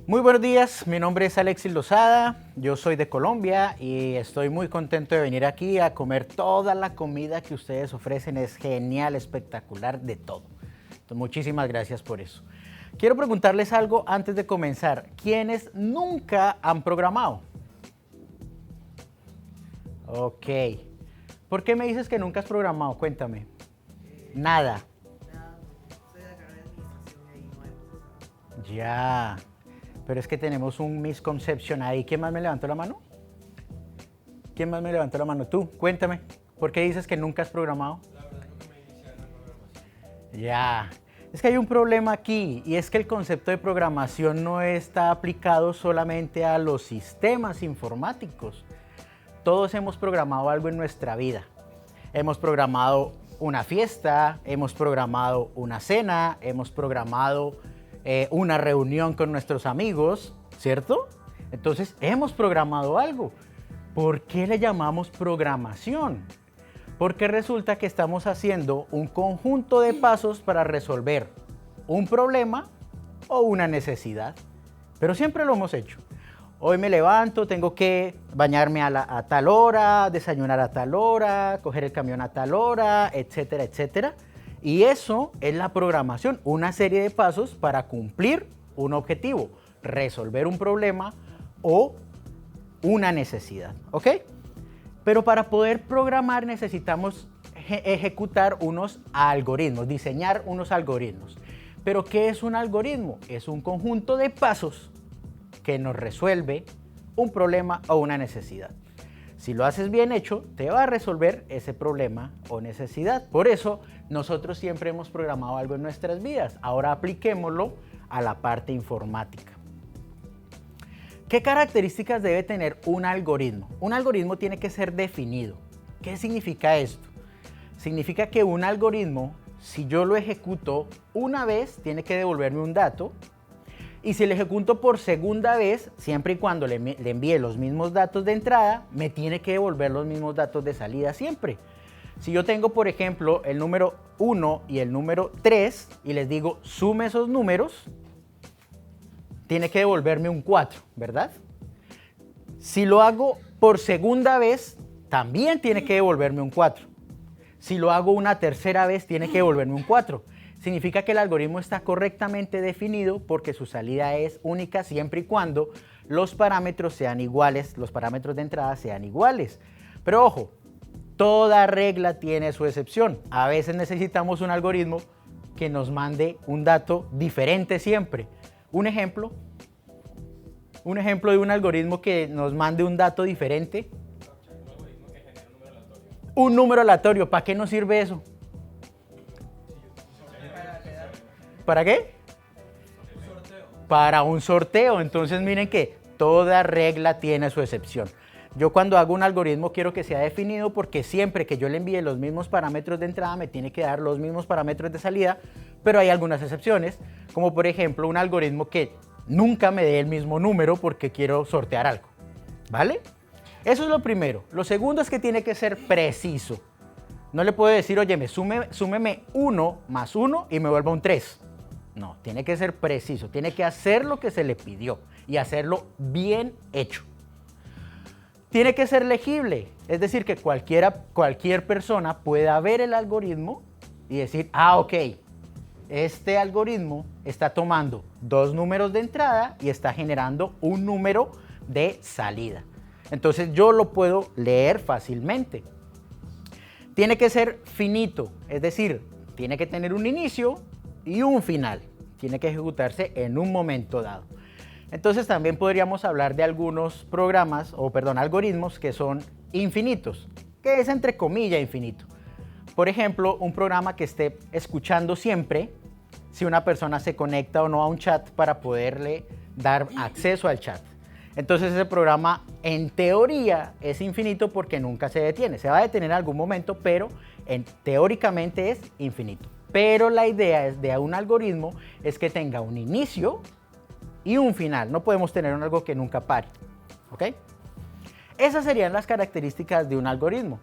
Muy buenos días, mi nombre es Alexis Lozada, yo soy de Colombia y estoy muy contento de venir aquí a comer toda la comida que ustedes ofrecen, es genial, espectacular, de todo. Entonces, muchísimas gracias por eso. Quiero preguntarles algo antes de comenzar, ¿quiénes nunca han programado? Ok, ¿por qué me dices que nunca has programado? Cuéntame. Nada. Soy de la carrera de administración y ahí no hay programado. Ya, pero es que tenemos un misconception ahí. ¿Quién más me levantó la mano? ¿Quién más me levantó la mano? Tú, cuéntame. ¿Por qué dices que nunca has programado? La verdad nunca me iniciaron en programación. Ya, es que hay un problema aquí y es que el concepto de programación no está aplicado solamente a los sistemas informáticos. Todos hemos programado algo en nuestra vida. Hemos programado una fiesta, hemos programado una cena, hemos programado una reunión con nuestros amigos, ¿cierto? Entonces, hemos programado algo. ¿Por qué le llamamos programación? Porque resulta que estamos haciendo un conjunto de pasos para resolver un problema o una necesidad. Pero siempre lo hemos hecho. Hoy me levanto, tengo que bañarme a tal hora, desayunar a tal hora, coger el camión a tal hora, etcétera, etcétera. Y eso es la programación, una serie de pasos para cumplir un objetivo, resolver un problema o una necesidad, ¿ok? Pero para poder programar necesitamos ejecutar unos algoritmos, diseñar unos algoritmos. ¿Pero qué es un algoritmo? Es un conjunto de pasos que nos resuelve un problema o una necesidad. Si lo haces bien hecho, te va a resolver ese problema o necesidad. Por eso, nosotros siempre hemos programado algo en nuestras vidas. Ahora apliquémoslo a la parte informática. ¿Qué características debe tener un algoritmo? Un algoritmo tiene que ser definido. ¿Qué significa esto? Significa que un algoritmo, si yo lo ejecuto una vez, tiene que devolverme un dato. Y si lo ejecuto por segunda vez, siempre y cuando le envíe los mismos datos de entrada, me tiene que devolver los mismos datos de salida siempre. Si yo tengo, por ejemplo, el número 1 y el número 3 y les digo sume esos números, tiene que devolverme un 4, ¿verdad? Si lo hago por segunda vez, también tiene que devolverme un 4. Si lo hago una tercera vez, tiene que devolverme un 4. Significa que el algoritmo está correctamente definido porque su salida es única siempre y cuando los parámetros sean iguales, los parámetros de entrada sean iguales. Pero ojo, toda regla tiene su excepción. A veces necesitamos un algoritmo que nos mande un dato diferente siempre. Un ejemplo de un algoritmo que nos mande un dato diferente. Un algoritmo que genera un número aleatorio. Un número aleatorio, ¿para qué nos sirve eso? ¿Para qué? Un sorteo. Para un sorteo. Entonces miren que toda regla tiene su excepción. Yo cuando hago un algoritmo quiero que sea definido porque siempre que yo le envíe los mismos parámetros de entrada me tiene que dar los mismos parámetros de salida, pero hay algunas excepciones, como por ejemplo un algoritmo que nunca me dé el mismo número porque quiero sortear algo, ¿vale? Eso es lo primero. Lo segundo es que tiene que ser preciso. No le puedo decir, oye, súmeme 1 más 1 y me vuelva un 3. No, tiene que ser preciso, tiene que hacer lo que se le pidió y hacerlo bien hecho. Tiene que ser legible, es decir, que cualquier persona pueda ver el algoritmo y decir, ok, este algoritmo está tomando 2 números de entrada y está generando un número de salida. Entonces yo lo puedo leer fácilmente. Tiene que ser finito, es decir, tiene que tener un inicio y un final. Tiene que ejecutarse en un momento dado. Entonces también podríamos hablar de algunos algoritmos que son infinitos, que es entre comillas infinito. Por ejemplo, un programa que esté escuchando siempre si una persona se conecta o no a un chat para poderle dar acceso al chat. Entonces ese programa en teoría es infinito porque nunca se detiene. Se va a detener en algún momento, pero teóricamente es infinito. Pero la idea de un algoritmo es que tenga un inicio y un final. No podemos tener algo que nunca pare, ¿ok? Esas serían las características de un algoritmo.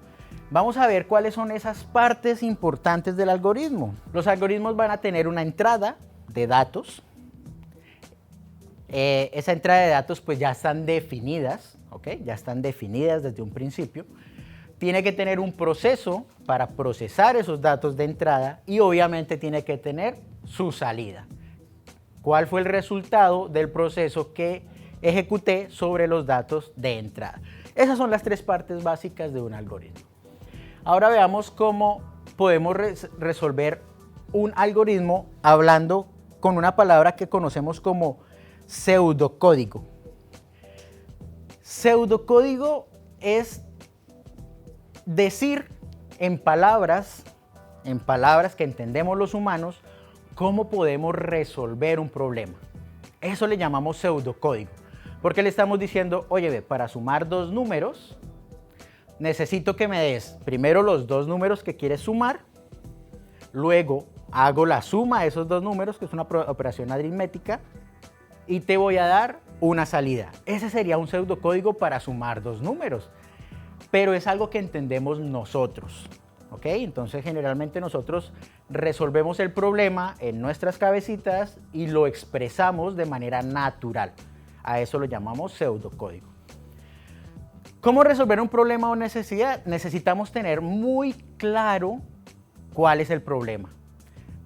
Vamos a ver cuáles son esas partes importantes del algoritmo. Los algoritmos van a tener una entrada de datos, esa entrada de datos pues ya están definidas, ¿ok? Ya están definidas desde un principio. Tiene que tener un proceso para procesar esos datos de entrada y obviamente tiene que tener su salida. ¿Cuál fue el resultado del proceso que ejecuté sobre los datos de entrada? Esas son las tres partes básicas de un algoritmo. Ahora veamos cómo podemos resolver un algoritmo hablando con una palabra que conocemos como pseudocódigo. Pseudocódigo es decir en palabras que entendemos los humanos, cómo podemos resolver un problema. Eso le llamamos pseudocódigo, porque le estamos diciendo, oye, ve, para sumar dos números, necesito que me des primero los dos números que quieres sumar, luego hago la suma de esos dos números, que es una operación aritmética, y te voy a dar una salida. Ese sería un pseudocódigo para sumar dos números, pero es algo que entendemos nosotros, ¿ok? Entonces generalmente nosotros resolvemos el problema en nuestras cabecitas y lo expresamos de manera natural. A eso lo llamamos pseudocódigo. ¿Cómo resolver un problema o necesidad? Necesitamos tener muy claro cuál es el problema.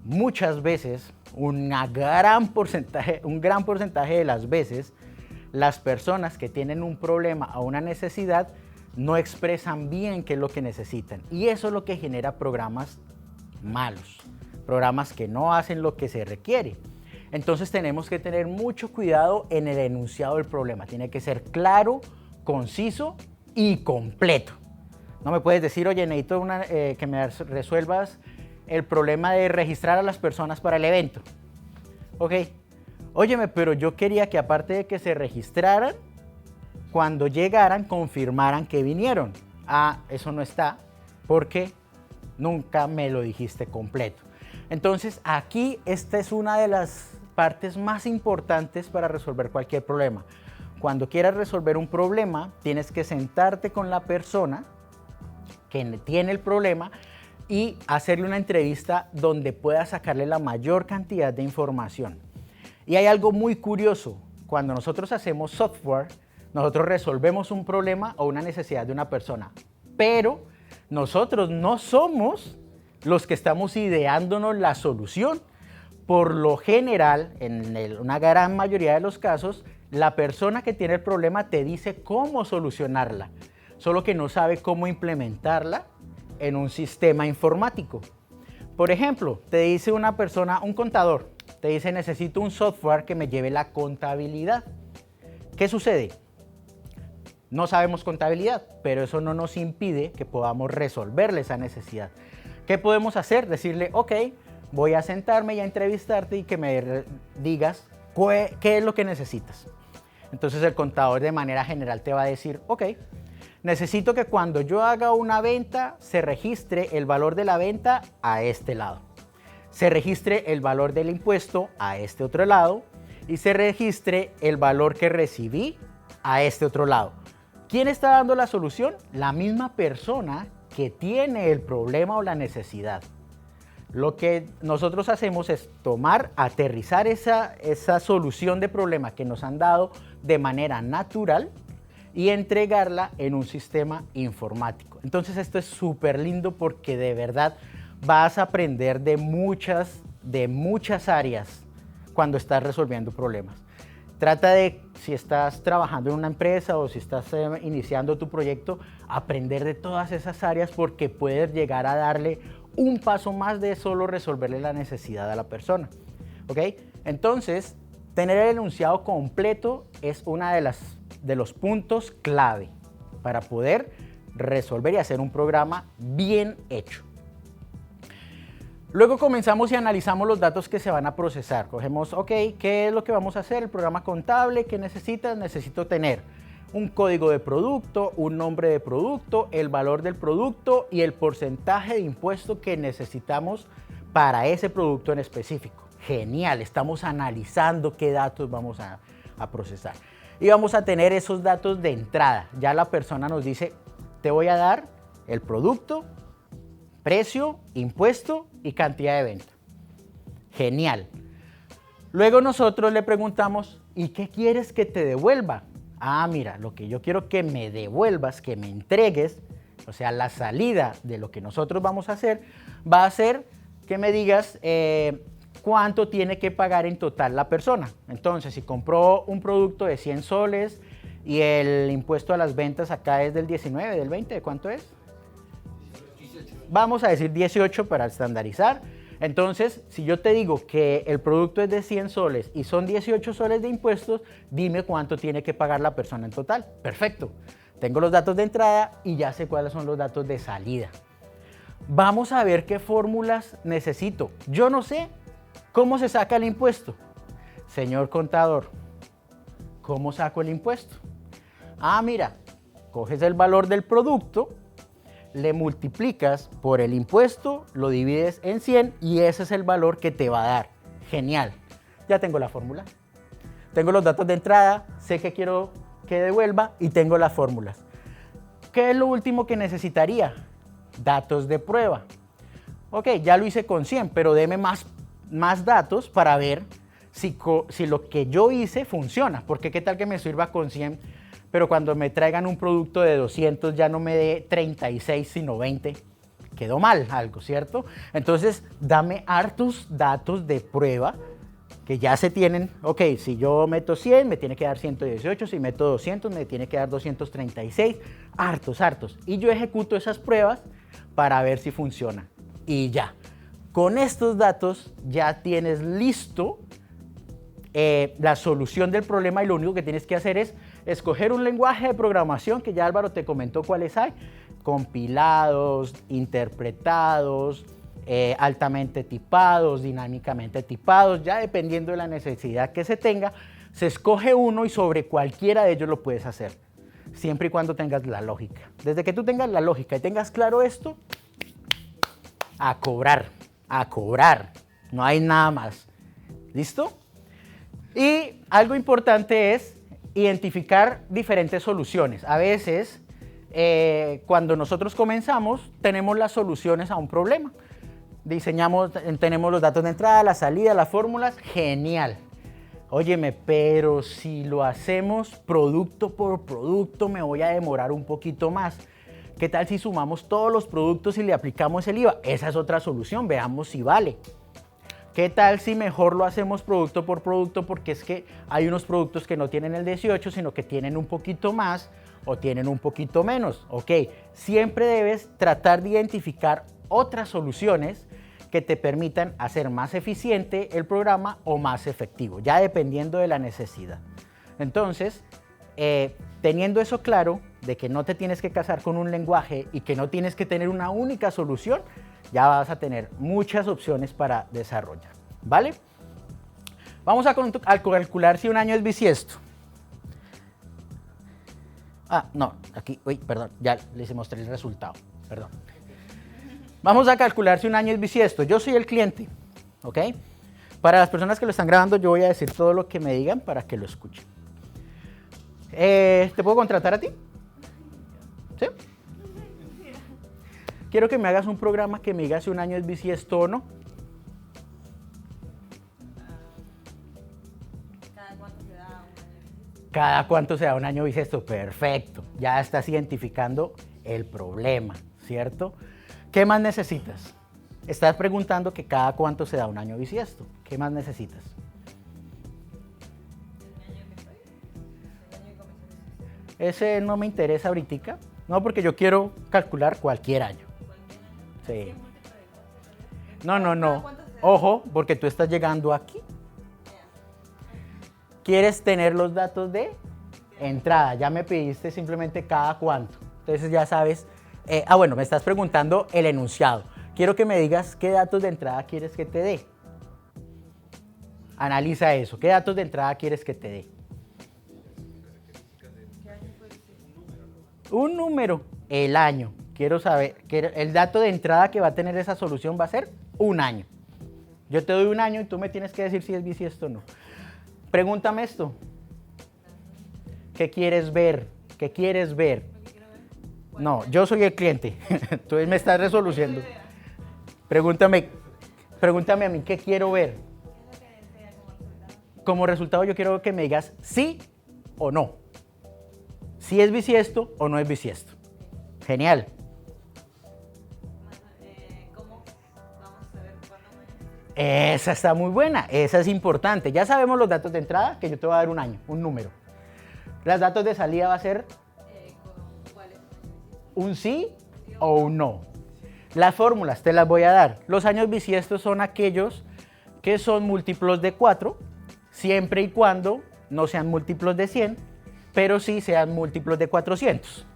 Muchas veces, un gran porcentaje de las veces, las personas que tienen un problema o una necesidad no expresan bien qué es lo que necesitan. Y eso es lo que genera programas malos, programas que no hacen lo que se requiere. Entonces tenemos que tener mucho cuidado en el enunciado del problema. Tiene que ser claro, conciso y completo. No me puedes decir, oye, necesito que me resuelvas el problema de registrar a las personas para el evento. Ok, óyeme, pero yo quería que aparte de que se registraran, cuando llegaran, confirmaran que vinieron. Ah, eso no está, porque nunca me lo dijiste completo. Entonces, aquí esta es una de las partes más importantes para resolver cualquier problema. Cuando quieras resolver un problema, tienes que sentarte con la persona que tiene el problema y hacerle una entrevista donde puedas sacarle la mayor cantidad de información. Y hay algo muy curioso. Cuando nosotros hacemos software, nosotros resolvemos un problema o una necesidad de una persona, pero nosotros no somos los que estamos ideándonos la solución. Por lo general, en una gran mayoría de los casos, la persona que tiene el problema te dice cómo solucionarla, solo que no sabe cómo implementarla en un sistema informático. Por ejemplo, te dice una persona, un contador, te dice necesito un software que me lleve la contabilidad. ¿Qué sucede? No sabemos contabilidad, pero eso no nos impide que podamos resolverle esa necesidad. ¿Qué podemos hacer? Decirle, ok, voy a sentarme y a entrevistarte y que me digas qué es lo que necesitas. Entonces el contador de manera general te va a decir, ok, necesito que cuando yo haga una venta se registre el valor de la venta a este lado, se registre el valor del impuesto a este otro lado y se registre el valor que recibí a este otro lado. ¿Quién está dando la solución? La misma persona que tiene el problema o la necesidad. Lo que nosotros hacemos es aterrizar esa solución de problema que nos han dado de manera natural y entregarla en un sistema informático. Entonces esto es súper lindo porque de verdad vas a aprender de muchas áreas cuando estás resolviendo problemas. Trata de, si estás trabajando en una empresa o si estás iniciando tu proyecto, aprender de todas esas áreas porque puedes llegar a darle un paso más de solo resolverle la necesidad a la persona. ¿Ok? Entonces, tener el enunciado completo es uno de los puntos clave para poder resolver y hacer un programa bien hecho. Luego comenzamos y analizamos los datos que se van a procesar. Cogemos, ok, ¿qué es lo que vamos a hacer? El programa contable, ¿qué necesitas? Necesito tener un código de producto, un nombre de producto, el valor del producto y el porcentaje de impuesto que necesitamos para ese producto en específico. Genial, estamos analizando qué datos vamos a procesar. Y vamos a tener esos datos de entrada. Ya la persona nos dice, te voy a dar el producto, precio, impuesto y cantidad de venta. Genial. Luego nosotros le preguntamos, ¿Y qué quieres que te devuelva? Ah, mira, lo que yo quiero que me devuelvas, que me entregues, o sea, la salida de lo que nosotros vamos a hacer, va a ser que me digas cuánto tiene que pagar en total la persona. Entonces, si compró un producto de 100 soles y el impuesto a las ventas acá es del 19, del 20, ¿de cuánto es? 18. Vamos a decir 18 para estandarizar. Entonces, si yo te digo que el producto es de 100 soles y son 18 soles de impuestos, dime cuánto tiene que pagar la persona en total. Perfecto. Tengo los datos de entrada y ya sé cuáles son los datos de salida. Vamos a ver qué fórmulas necesito. Yo no sé cómo se saca el impuesto. Señor contador, ¿cómo saco el impuesto? Ah, mira, coges el valor del producto, le multiplicas por el impuesto, lo divides en 100 y ese es el valor que te va a dar. Genial. Ya tengo la fórmula. Tengo los datos de entrada, sé que quiero que devuelva y tengo las fórmulas. ¿Qué es lo último que necesitaría? Datos de prueba. Ok, ya lo hice con 100, pero deme más datos para ver si lo que yo hice funciona. Porque qué tal que me sirva con 100, pero cuando me traigan un producto de 200 ya no me dé 36 sino 20. Quedó mal algo, ¿cierto? Entonces, dame hartos datos de prueba que ya se tienen. Ok, si yo meto 100, me tiene que dar 118. Si meto 200, me tiene que dar 236. Hartos. Y yo ejecuto esas pruebas para ver si funciona. Y ya. Con estos datos ya tienes listo la solución del problema y lo único que tienes que hacer es escoger un lenguaje de programación que ya Álvaro te comentó cuáles hay, compilados, interpretados, altamente tipados, dinámicamente tipados, ya dependiendo de la necesidad que se tenga, se escoge uno y sobre cualquiera de ellos lo puedes hacer, siempre y cuando tengas la lógica. Desde que tú tengas la lógica y tengas claro esto, a cobrar, no hay nada más. ¿Listo? Y algo importante es identificar diferentes soluciones. A veces, cuando nosotros comenzamos, tenemos las soluciones a un problema. Tenemos los datos de entrada, la salida, las fórmulas, genial. Óyeme, pero si lo hacemos producto por producto, me voy a demorar un poquito más. ¿Qué tal si sumamos todos los productos y le aplicamos el IVA? Esa es otra solución, veamos si vale. ¿Qué tal si mejor lo hacemos producto por producto? Porque es que hay unos productos que no tienen el 18, sino que tienen un poquito más o tienen un poquito menos. Ok, siempre debes tratar de identificar otras soluciones que te permitan hacer más eficiente el programa o más efectivo, ya dependiendo de la necesidad. Entonces, teniendo eso claro, de que no te tienes que casar con un lenguaje y que no tienes que tener una única solución, ya vas a tener muchas opciones para desarrollar, ¿vale? Vamos a calcular si un año es bisiesto. Ah, no, aquí, uy, perdón, ya les mostré el resultado, perdón. Vamos a calcular si un año es bisiesto. Yo soy el cliente, ¿ok? Para las personas que lo están grabando, yo voy a decir todo lo que me digan para que lo escuchen. ¿Te puedo contratar a ti? ¿Sí? Quiero que me hagas un programa que me diga si un año es bisiesto o no. ¿Cada cuánto se da un año? ¿Cada cuánto se da un año bisiesto? Perfecto. Ya estás identificando el problema, ¿cierto? ¿Qué más necesitas? Estás preguntando que cada cuánto se da un año bisiesto. ¿Qué más necesitas? ¿El año que estoy? ¿El año que comenzó? Ese no me interesa ahorita. No, porque yo quiero calcular cualquier año. ¿Cualquier año? Sí. ¿Sí, múltiplo de cuánto? No, no, ¿Cada no. cuánto se da? Ojo, porque tú estás llegando aquí. ¿Quieres tener los datos de entrada? Ya me pediste simplemente cada cuánto. Entonces ya sabes. Bueno, me estás preguntando el enunciado. Quiero que me digas qué datos de entrada quieres que te dé. Analiza eso. ¿Qué datos de entrada quieres que te dé? ¿Qué año fue ese? Un número, el año. Quiero saber, el dato de entrada que va a tener esa solución va a ser un año. Yo te doy un año y tú me tienes que decir si es bisiesto o no. Pregúntame esto. ¿Qué quieres ver? ¿Qué quieres ver? No, yo soy el cliente. Tú me estás resolucionando. Pregúntame a mí, ¿qué quiero ver? ¿Qué es lo que desea como resultado? como resultado yo quiero que me digas sí o no. Si es bisiesto o no es bisiesto. Genial. ¿Cómo vamos a ver cuándo me... Esa está muy buena, esa es importante. Ya sabemos los datos de entrada, que yo te voy a dar un año, un número. Los datos de salida va a ser ¿Cuál es? un sí o un no. Las fórmulas te las voy a dar. Los años bisiestos son aquellos que son múltiplos de 4, siempre y cuando no sean múltiplos de 100, pero sí sean múltiplos de 400.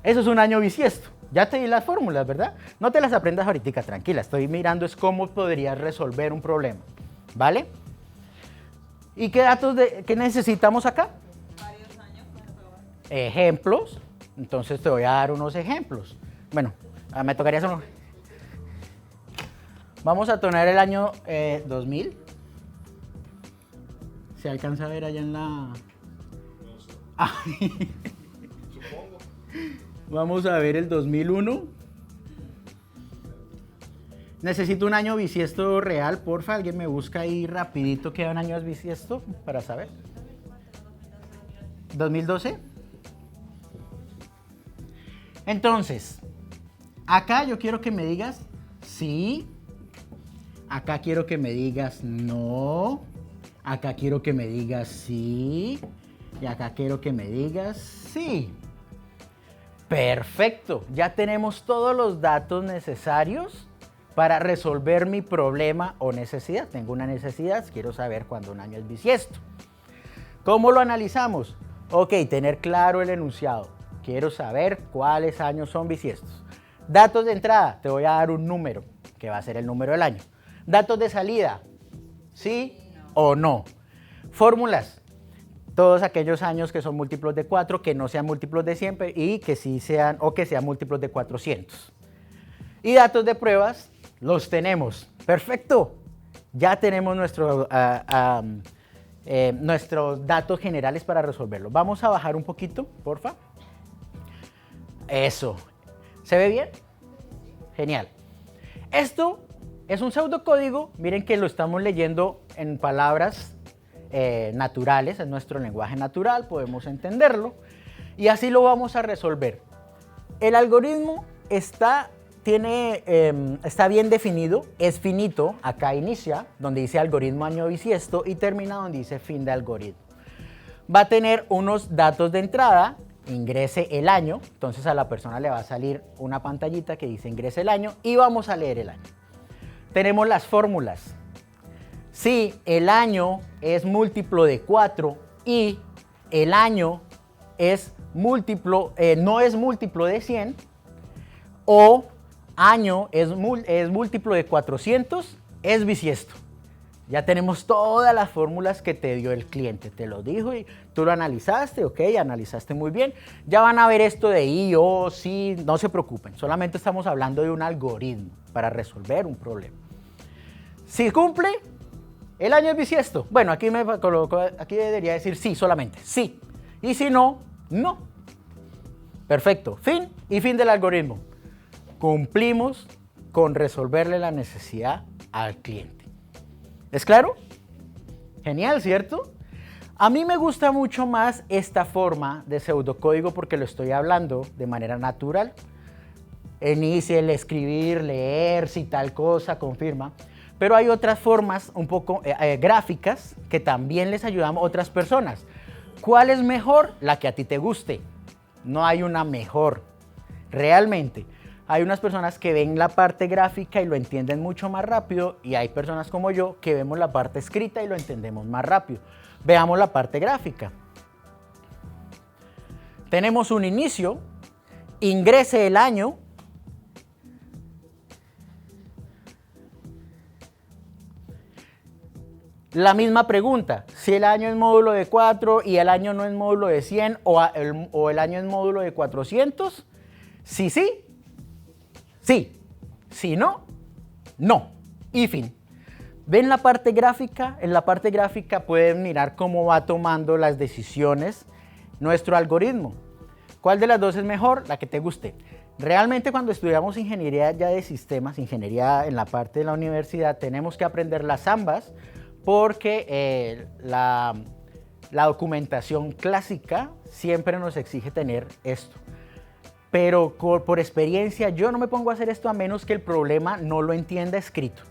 Eso es un año bisiesto. Ya te di las fórmulas, ¿verdad? No te las aprendas ahorita, tranquila. Estoy mirando es cómo podrías resolver un problema, ¿vale? ¿Y qué datos qué necesitamos acá? Varios años para probar. Ejemplos. Entonces te voy a dar unos ejemplos. Bueno, me tocaría hacer uno. Vamos a tomar el año 2000. ¿Se alcanza a ver allá en la...? Supongo. Vamos a ver el 2001. Necesito un año bisiesto real, porfa. Alguien me busca ahí rapidito qué año es bisiesto para saber. 2012. Entonces, acá yo quiero que me digas sí. Acá quiero que me digas no. Acá quiero que me digas sí. Y acá quiero que me digas sí. Perfecto. Ya tenemos todos los datos necesarios para resolver mi problema o necesidad. Tengo una necesidad, quiero saber cuándo un año es bisiesto. ¿Cómo lo analizamos? Ok, tener claro el enunciado. Quiero saber cuáles años son bisiestos. Datos de entrada, te voy a dar un número, que va a ser el número del año. Datos de salida, ¿sí o no? Fórmulas, todos aquellos años que son múltiplos de 4, que no sean múltiplos de 100 y que sí sean, o que sean múltiplos de 400. Y datos de pruebas, los tenemos. Perfecto. Ya tenemos nuestros datos generales para resolverlo. Vamos a bajar un poquito, porfa. Eso. ¿Se ve bien? Genial. Esto es un pseudocódigo. Miren que lo estamos leyendo en palabras naturales, en nuestro lenguaje natural, podemos entenderlo. Y así lo vamos a resolver. El algoritmo está bien definido, es finito. Acá inicia, donde dice algoritmo año bisiesto, y termina donde dice fin de algoritmo. Va a tener unos datos de entrada. Ingrese el año, entonces a la persona le va a salir una pantallita que dice ingrese el año y vamos a leer el año. Tenemos las fórmulas. Si el año es múltiplo de 4 y el año es múltiplo, no es múltiplo de 100 o año es múltiplo de 400, es bisiesto. Ya tenemos todas las fórmulas que te dio el cliente, te lo dijo y tú lo analizaste, ok, analizaste muy bien. Ya van a ver esto de I, O, sí, no se preocupen, solamente estamos hablando de un algoritmo para resolver un problema. Si cumple, el año es bisiesto. Bueno, aquí aquí debería decir sí solamente, sí. Y si no, no. Perfecto, fin y fin del algoritmo. Cumplimos con resolverle la necesidad al cliente. ¿Es claro? Genial, ¿cierto? A mí me gusta mucho más esta forma de pseudocódigo porque lo estoy hablando de manera natural. Inicia el escribir, leer, si tal cosa, confirma. Pero hay otras formas un poco gráficas que también les ayudan a otras personas. ¿Cuál es mejor? La que a ti te guste. No hay una mejor. Realmente. Hay unas personas que ven la parte gráfica y lo entienden mucho más rápido y hay personas como yo que vemos la parte escrita y lo entendemos más rápido. Veamos la parte gráfica. Tenemos un inicio, ingrese el año, la misma pregunta, si el año es módulo de 4 y el año no es módulo de 100 o el año es módulo de 400, sí, sí. Sí, si no, no. Y fin. ¿Ven la parte gráfica? En la parte gráfica pueden mirar cómo va tomando las decisiones nuestro algoritmo. ¿Cuál de las dos es mejor? La que te guste. Realmente cuando estudiamos ingeniería ya de sistemas, ingeniería en la parte de la universidad, tenemos que aprender las ambas porque la documentación clásica siempre nos exige tener esto. Pero por experiencia yo no me pongo a hacer esto a menos que el problema no lo entienda escrito.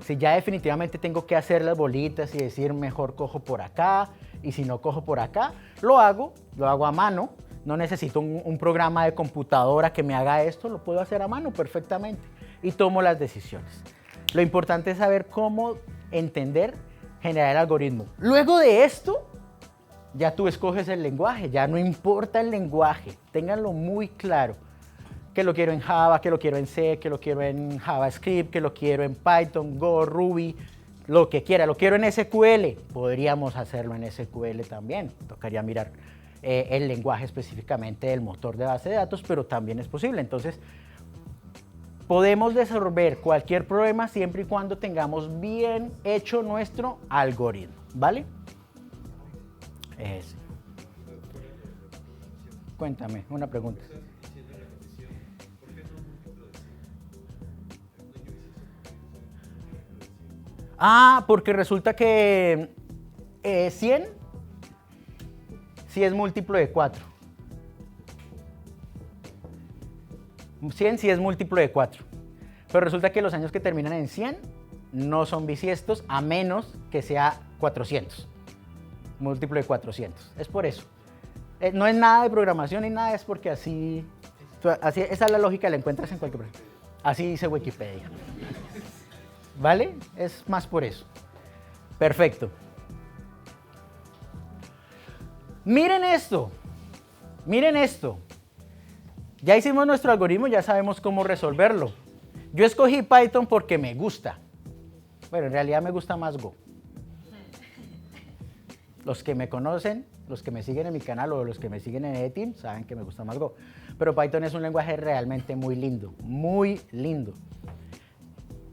Si ya definitivamente tengo que hacer las bolitas y decir mejor cojo por acá y si no cojo por acá, lo hago a mano. No necesito un programa de computadora que me haga esto, lo puedo hacer a mano perfectamente y tomo las decisiones. Lo importante es saber cómo entender, generar el algoritmo. Luego de esto, ya tú escoges el lenguaje, ya no importa el lenguaje, ténganlo muy claro. Que lo quiero en Java, que lo quiero en C, que lo quiero en JavaScript, que lo quiero en Python, Go, Ruby, lo que quiera. Lo quiero en SQL, podríamos hacerlo en SQL también. Tocaría mirar el lenguaje específicamente del motor de base de datos, pero también es posible. Entonces, podemos resolver cualquier problema siempre y cuando tengamos bien hecho nuestro algoritmo, ¿vale? Cuéntame, una pregunta. Porque resulta que 100 sí es múltiplo de 4. 100 sí es múltiplo de 4. Pero resulta que los años que terminan en 100 no son bisiestos a menos que sea 400. Múltiplo de 400. Es por eso. No es nada de programación ni nada, es porque así esa es la lógica, la encuentras en cualquier programa. Así dice Wikipedia. ¿Vale? Es más por eso. Perfecto. Miren esto. Miren esto. Ya hicimos nuestro algoritmo, ya sabemos cómo resolverlo. Yo escogí Python porque me gusta. Bueno, en realidad me gusta más Go. Los que me conocen, los que me siguen en mi canal o los que me siguen en EDTeam saben que me gusta más Go. Pero Python es un lenguaje realmente muy lindo, muy lindo.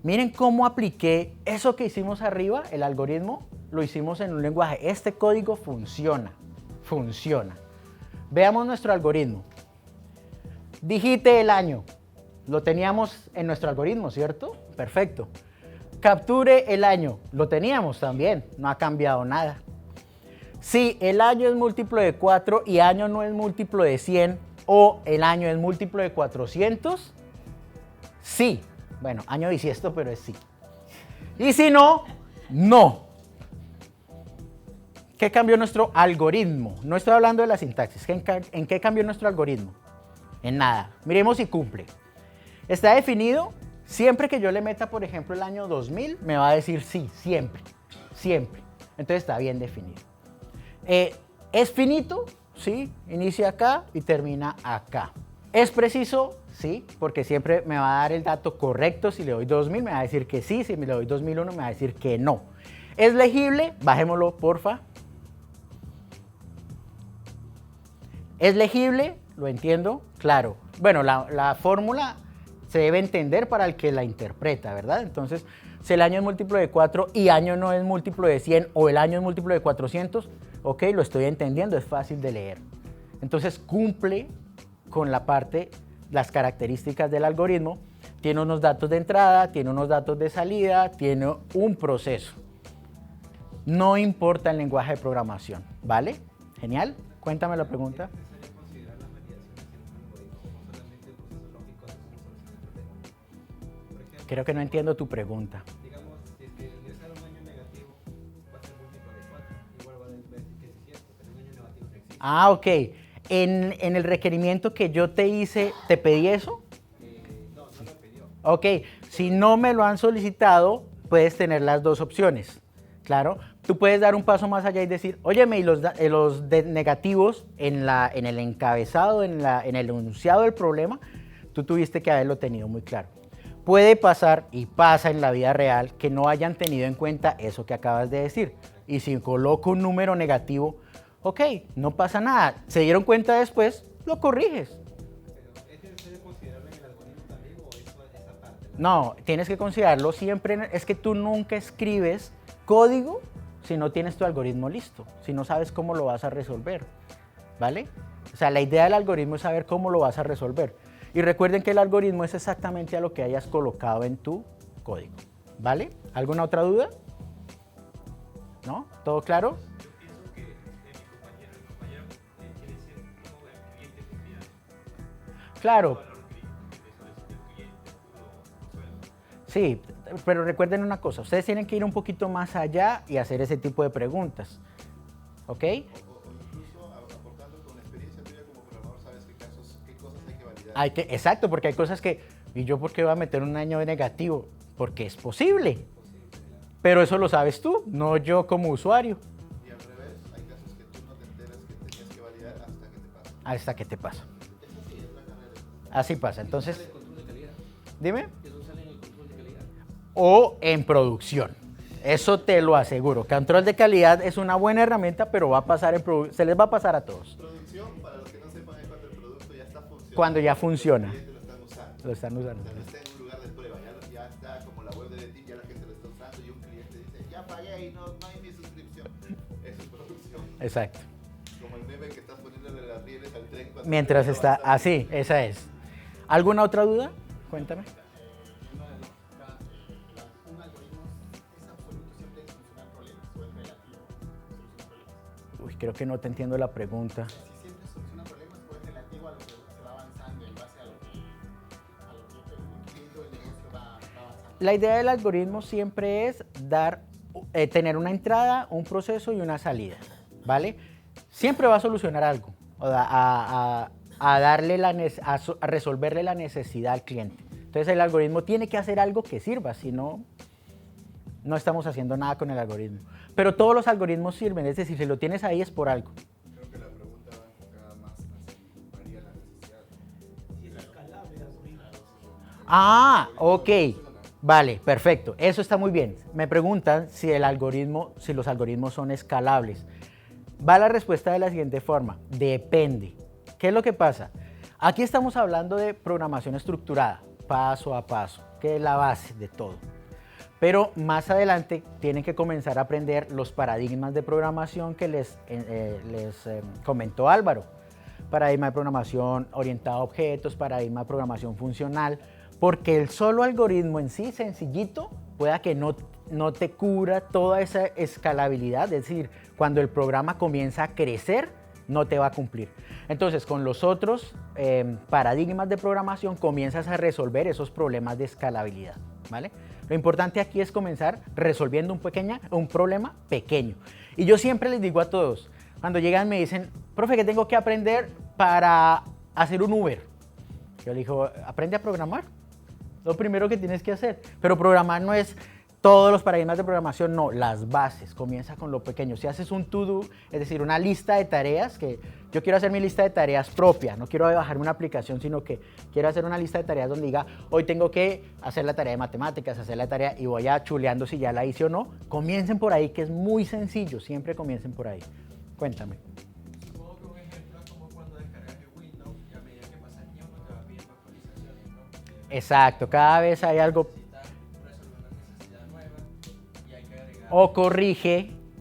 Miren cómo apliqué eso que hicimos arriba, el algoritmo, lo hicimos en un lenguaje. Este código funciona, funciona. Veamos nuestro algoritmo. Digite el año. Lo teníamos en nuestro algoritmo, ¿cierto? Perfecto. Capture el año. Lo teníamos también, no ha cambiado nada. Si el año es múltiplo de 4 y año no es múltiplo de 100 o el año es múltiplo de 400, sí. Bueno, año bisiesto, pero es sí. Y si no, no. ¿Qué cambió nuestro algoritmo? No estoy hablando de la sintaxis. ¿En qué cambió nuestro algoritmo? En nada. Miremos si cumple. Está definido. Siempre que yo le meta, por ejemplo, el año 2000, me va a decir sí, siempre. Siempre. Entonces está bien definido. ¿Es finito? Sí. Inicia acá y termina acá. ¿Es preciso? Sí, porque siempre me va a dar el dato correcto. Si le doy 2000 me va a decir que sí, si le doy 2001 me va a decir que no. ¿Es legible? Bajémoslo, porfa. ¿Es legible? Lo entiendo, claro. Bueno, la fórmula se debe entender para el que la interpreta, ¿verdad? Entonces, si el año es múltiplo de 4 y año no es múltiplo de 100 o el año es múltiplo de 400, ok, lo estoy entendiendo, es fácil de leer. Entonces, cumple con la parte, las características del algoritmo, tiene unos datos de entrada, tiene unos datos de salida, tiene un proceso. No importa el lenguaje de programación, ¿vale? Genial, cuéntame la pregunta. Creo que no entiendo tu pregunta. Digamos, si es que ingresar un año negativo va a ser múltiplo de 4, igual va a decir que es cierto, pero un año negativo no existe. Ok. En el requerimiento que yo te hice, ¿te pedí eso? No, no lo pidió. Ok, si no me lo han solicitado, puedes tener las dos opciones. Claro, tú puedes dar un paso más allá y decir, óyeme, y los negativos en el encabezado, en el enunciado del problema, tú tuviste que haberlo tenido muy claro. Puede pasar, y pasa en la vida real, que no hayan tenido en cuenta eso que acabas de decir. Y si coloco un número negativo, ok, no pasa nada. ¿Se dieron cuenta después? Lo corriges. ¿Pero ¿es necesario considerarlo en el algoritmo también o esa parte? No, tienes que considerarlo siempre. Es que tú nunca escribes código si no tienes tu algoritmo listo, si no sabes cómo lo vas a resolver, ¿vale? O sea, la idea del algoritmo es saber cómo lo vas a resolver. Y recuerden que el algoritmo es exactamente a lo que hayas colocado en tu código. ¿Vale? ¿Alguna otra duda? ¿No? ¿Todo claro? Yo pienso que mi compañero quiere decir como el cliente final. Claro. Valor crítico que solicita el cliente, puro sueldo. Sí, pero recuerden una cosa, ustedes tienen que ir un poquito más allá y hacer ese tipo de preguntas. ¿Ok? O incluso aportando con la experiencia tuya como programador, sabes qué cosas hay que validar. Exacto, porque hay cosas que, ¿y yo por qué voy a meter un año de negativo? Porque es posible. Pero eso lo sabes tú, no yo como usuario. Y al revés, hay casos que tú no te enteras que tenías que validar hasta que te pasa. Hasta que te pasa. Eso sí es la carrera. Así pasa. Entonces, ¿Sale el control de calidad? dime. ¿Eso sale en el control de calidad? O en producción. Eso te lo aseguro. Control de calidad es una buena herramienta, pero va a pasar se les va a pasar a todos. Producción, para los que no sepan, es cuando el producto ya está funcionando. Cuando ya funciona. Los clientes lo están usando. Lo están usando. O sea, no está en un lugar de prueba, ya está como la web de DETIP, ya la gente lo está usando y un cliente dice, ya pagué y no hay mi suscripción. Eso es producción. Exacto. Como el meme que estás poniéndole las rieles al tren cuando Mientras el tren está avanza. así, esa es. ¿Alguna otra duda? Cuéntame. Un algoritmo es absoluto siempre de solucionar problemas o es relativo solucionar problemas. Uy, creo que no te entiendo la pregunta. Si siempre soluciona problemas o es relativo a lo que se va avanzando en base a lo que el cliente o el negocio va avanzando. La idea del algoritmo siempre es tener una entrada, un proceso y una salida, ¿vale? Siempre va a solucionar algo, a resolverle la necesidad al cliente. Entonces el algoritmo tiene que hacer algo que sirva, si no, no estamos haciendo nada con el algoritmo. Pero todos los algoritmos sirven, es decir, si lo tienes ahí es por algo. Creo que la pregunta va enfocada más a si varía la necesidad. Si es escalable el algoritmo. Ah, ok. Vale, perfecto. Eso está muy bien. Me preguntan si los algoritmos son escalables. Va la respuesta de la siguiente forma. Depende. ¿Qué es lo que pasa? Aquí estamos hablando de programación estructurada, paso a paso, que es la base de todo. Pero más adelante tienen que comenzar a aprender los paradigmas de programación que les comentó Álvaro. Paradigma de programación orientada a objetos, paradigma de programación funcional, porque el solo algoritmo en sí, sencillito, pueda que no te cubra toda esa escalabilidad, es decir, cuando el programa comienza a crecer, no te va a cumplir. Entonces, con los otros paradigmas de programación comienzas a resolver esos problemas de escalabilidad, ¿vale? Lo importante aquí es comenzar resolviendo un problema pequeño. Y yo siempre les digo a todos, cuando llegan me dicen, profe, ¿qué tengo que aprender para hacer un Uber? Yo le digo, aprende a programar. Lo primero que tienes que hacer. Pero programar no es todos los paradigmas de programación, no, las bases. Comienza con lo pequeño. Si haces un to-do, es decir, una lista de tareas, que yo quiero hacer mi lista de tareas propia, no quiero bajarme una aplicación, sino que quiero hacer una lista de tareas donde diga, hoy tengo que hacer la tarea de matemáticas, hacer la tarea y voy a chuleando si ya la hice o no. Comiencen por ahí, que es muy sencillo, siempre comiencen por ahí. Cuéntame. Supongo que un ejemplo es como cuando descargas el Windows y a medida que pasa el tiempo te va pidiendo actualizaciones, ¿no? Exacto, cada vez hay algo. Necesitas resolver una necesidad nueva y hay que agregar.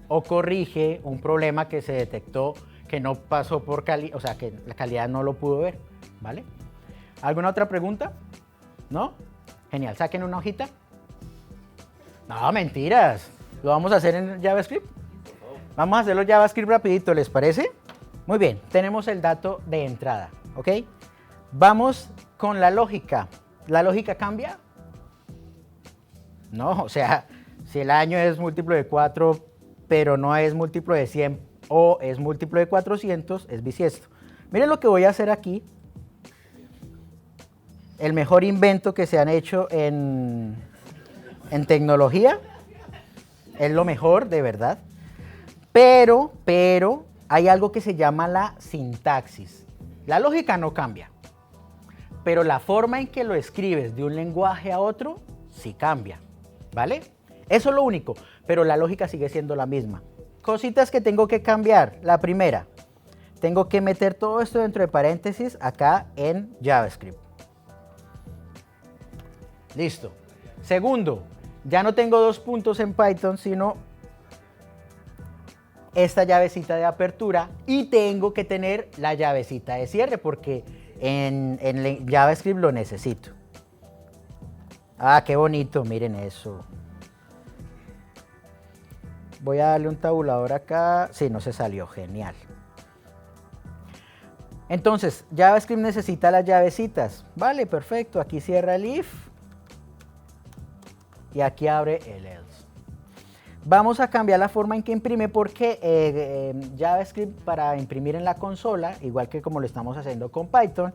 O corrige un problema que se detectó que no pasó por calidad, o sea, que la calidad no lo pudo ver, ¿vale? ¿Alguna otra pregunta? ¿No? Genial, saquen una hojita. No, mentiras. ¿Lo vamos a hacer en JavaScript? Vamos a hacerlo JavaScript rapidito, ¿les parece? Muy bien, tenemos el dato de entrada, ¿ok? Vamos con la lógica. ¿La lógica cambia? No, o sea, si el año es múltiplo de 4, pero no es múltiplo de 100 o es múltiplo de 400, es bisiesto. Miren lo que voy a hacer aquí. El mejor invento que se han hecho en tecnología. Es lo mejor, de verdad. Pero hay algo que se llama la sintaxis. La lógica no cambia, pero la forma en que lo escribes de un lenguaje a otro sí cambia, ¿vale? Eso es lo único, pero la lógica sigue siendo la misma. Cositas que tengo que cambiar. La primera, tengo que meter todo esto dentro de paréntesis acá en JavaScript. Listo. Segundo, ya no tengo dos puntos en Python, sino esta llavecita de apertura y tengo que tener la llavecita de cierre porque En JavaScript lo necesito. Ah, qué bonito, miren eso. Voy a darle un tabulador acá. Sí, no se salió, genial. Entonces, JavaScript necesita las llavecitas. Vale, perfecto. Aquí cierra el if. Y aquí abre el else. Vamos a cambiar la forma en que imprime porque JavaScript para imprimir en la consola, igual que como lo estamos haciendo con Python,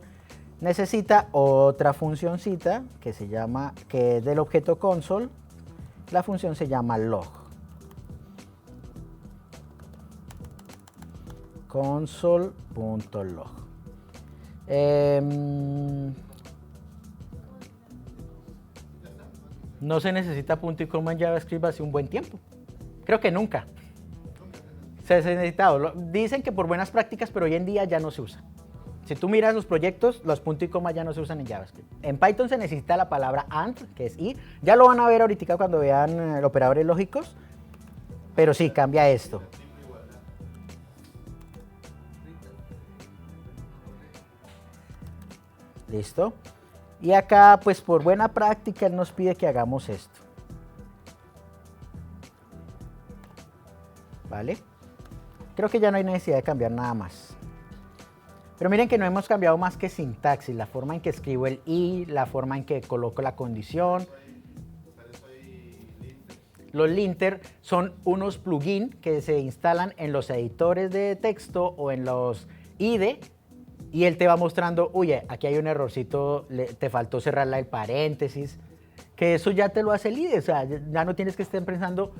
necesita otra funcioncita que se llama, que es del objeto console. La función se llama log. Console.log. No se necesita punto y coma en JavaScript hace un buen tiempo. Creo que nunca. Se ha necesitado. Dicen que por buenas prácticas, pero hoy en día ya no se usa. Si tú miras los proyectos, los puntos y coma ya no se usan en JavaScript. En Python se necesita la palabra AND, que es y. Ya lo van a ver ahorita cuando vean operadores lógicos. Pero sí, cambia esto. Listo. Y acá, pues por buena práctica, él nos pide que hagamos esto. ¿Vale? Creo que ya no hay necesidad de cambiar nada más. Pero miren que no hemos cambiado más que sintaxis, la forma en que escribo el y, la forma en que coloco la condición. Los linter son unos plugins que se instalan en los editores de texto o en los IDE y él te va mostrando, oye, aquí hay un errorcito, te faltó cerrarla el paréntesis, que eso ya te lo hace el IDE, o sea, ya no tienes que estar pensando,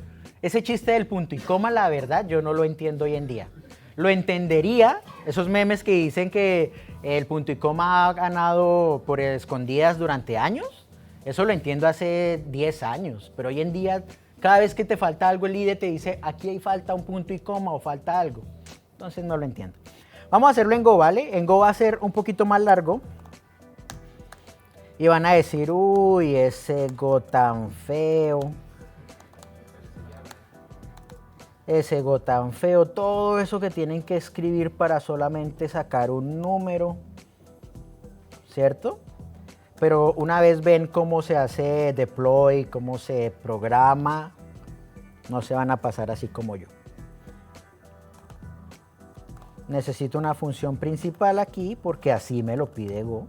ese chiste del punto y coma, la verdad, yo no lo entiendo hoy en día. Lo entendería, esos memes que dicen que el punto y coma ha ganado por escondidas durante años, eso lo entiendo hace 10 años, pero hoy en día cada vez que te falta algo el IDE te dice aquí hay falta un punto y coma o falta algo, entonces no lo entiendo. Vamos a hacerlo en Go, ¿vale? En Go va a ser un poquito más largo y van a decir, uy, ese Go tan feo. Ese Go tan feo, todo eso que tienen que escribir para solamente sacar un número, ¿cierto? Pero una vez ven cómo se hace deploy, cómo se programa, no se van a pasar así como yo. Necesito una función principal aquí porque así me lo pide Go.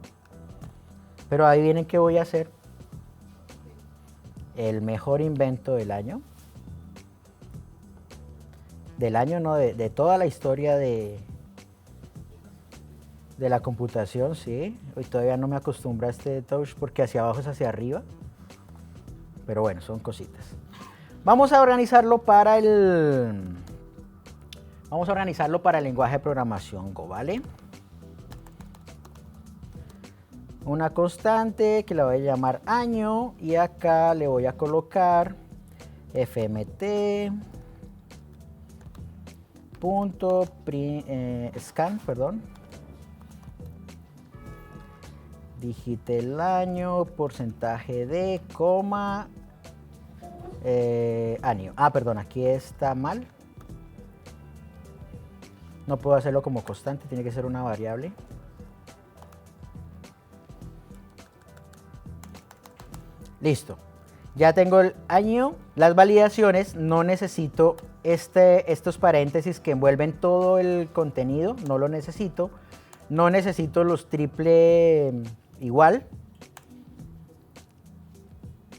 Pero ahí vienen qué voy a hacer. El mejor invento del año. Del año, no, de toda la historia de la computación, sí. Hoy todavía no me acostumbro a este touch porque hacia abajo es hacia arriba. Pero bueno, son cositas. Vamos a organizarlo para el lenguaje de programación Go, ¿vale? Una constante que la voy a llamar año y acá le voy a colocar fmt.scan, perdón. Digite el año, porcentaje de, coma, año. Ah, perdón, aquí está mal. No puedo hacerlo como constante, tiene que ser una variable. Listo. Ya tengo el año. Las validaciones, no necesito estos paréntesis que envuelven todo el contenido, no lo necesito. No necesito los triple igual.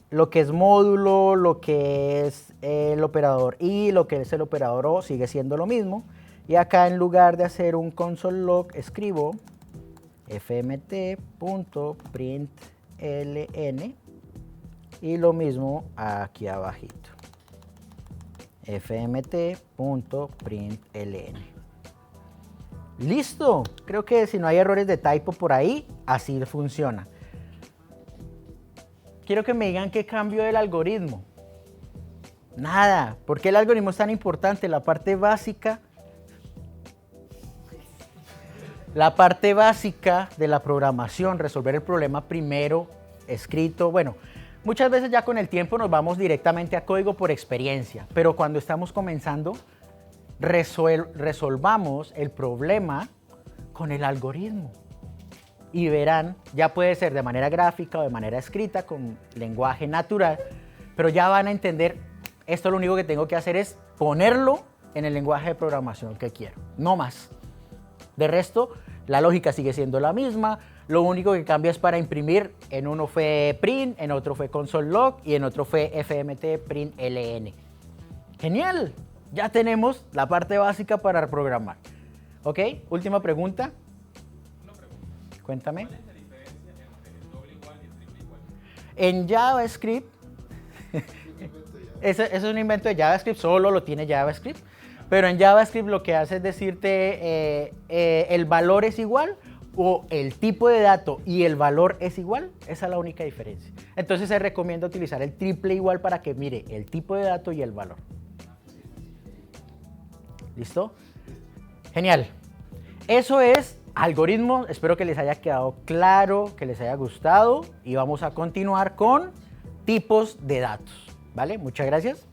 Lo que es módulo, lo que es el operador y lo que es el operador o sigue siendo lo mismo. Y acá en lugar de hacer un console log, escribo fmt.println y lo mismo aquí abajito. fmt.println. Listo. Creo que si no hay errores de typo por ahí, así funciona. Quiero que me digan qué cambio del algoritmo. Nada. ¿Por qué el algoritmo es tan importante? La parte básica de la programación, resolver el problema primero escrito. Bueno, muchas veces ya con el tiempo nos vamos directamente a código por experiencia, pero cuando estamos comenzando, resolvamos el problema con el algoritmo. y verán, ya puede ser de manera gráfica o de manera escrita con lenguaje natural, pero ya van a entender, esto lo único que tengo que hacer es ponerlo en el lenguaje de programación que quiero, no más. De resto, la lógica sigue siendo la misma, lo único que cambia es para imprimir, en uno fue print, en otro fue console log y en otro fue fmt print ln. Genial, ya tenemos la parte básica para programar. ¿Ok? Última pregunta. Una pregunta. Cuéntame. ¿Cuál es la diferencia entre el doble igual y el triple igual? En JavaScript, eso es un invento de JavaScript, solo lo tiene JavaScript, pero en JavaScript lo que hace es decirte el valor es igual o el tipo de dato y el valor es igual, esa es la única diferencia. Entonces se recomienda utilizar el triple igual para que mire el tipo de dato y el valor. ¿Listo? Genial. Eso es algoritmo, espero que les haya quedado claro, que les haya gustado y vamos a continuar con tipos de datos. ¿Vale? Muchas gracias.